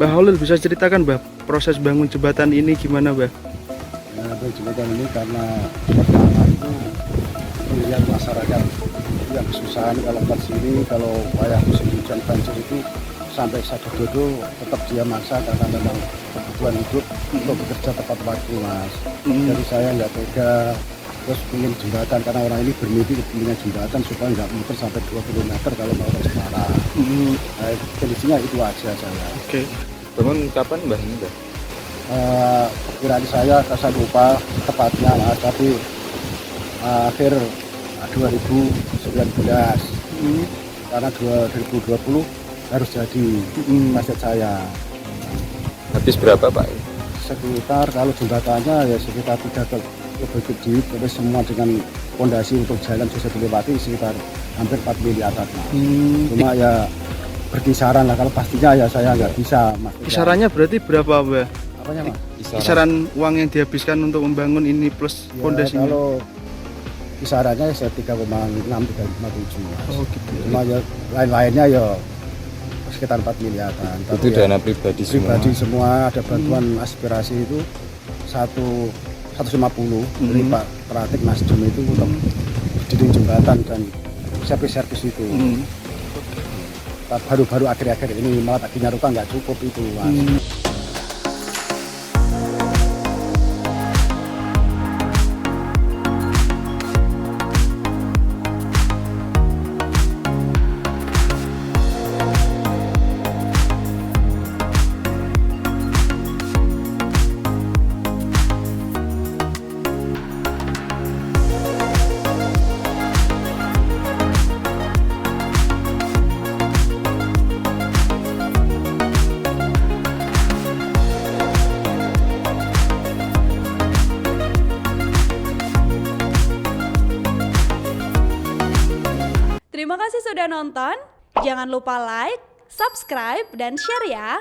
Mbah Holil bisa ceritakan Mbah proses bangun jembatan ini gimana Mbah? Nah, jembatan ini karena pertama itu melihat masyarakat yang kesusahan kalau lewat sini, kalau wayah musim hujan banjir itu sampai satu dodo tetap dia maksa karena memang kebutuhan hidup untuk bekerja tepat waktu mas. Jadi saya nggak tega terus ingin jembatan karena orang ini bermimpi kepinginnya jembatan supaya nggak muter sampai 2 km kalau mau ke Semarang. Nah, kondisinya itu aja saya. Oke. Bangun kapan Mbah ini Mbah? Perkiraan saya lupa tepatnya mas, tapi akhir 2019 karena 2020 harus jadi target saya. Habis berapa Pak? Sekitar kalau jembatannya ya sekitar 3 kebukit terus semua dengan fondasi untuk jalan bisa dilewati sekitar hampir 4 miliaran. Cuma ya berkisaran lah, kalau pastinya ya saya nggak bisa mas. Kisarannya berarti berapa Mbah? Apanya mas? Kisaran uang yang dihabiskan untuk membangun ini plus Ya, fondasinya. kalau kisarannya saya 3,6-3,7 mas. Oh gitu. Cuma ya lain-lainnya ya sekitar 4 miliaran. Itu Tapi ya, dana pribadi semua. pribadi semua ada bantuan aspirasi itu 150 dari Pak Pratik Nasdem itu untuk dinding jembatan dan servis itu. Baru-baru akhir-akhir ini malah taginya rupa nggak cukup itu mas. Terima kasih sudah nonton. Jangan lupa like, subscribe, dan share ya.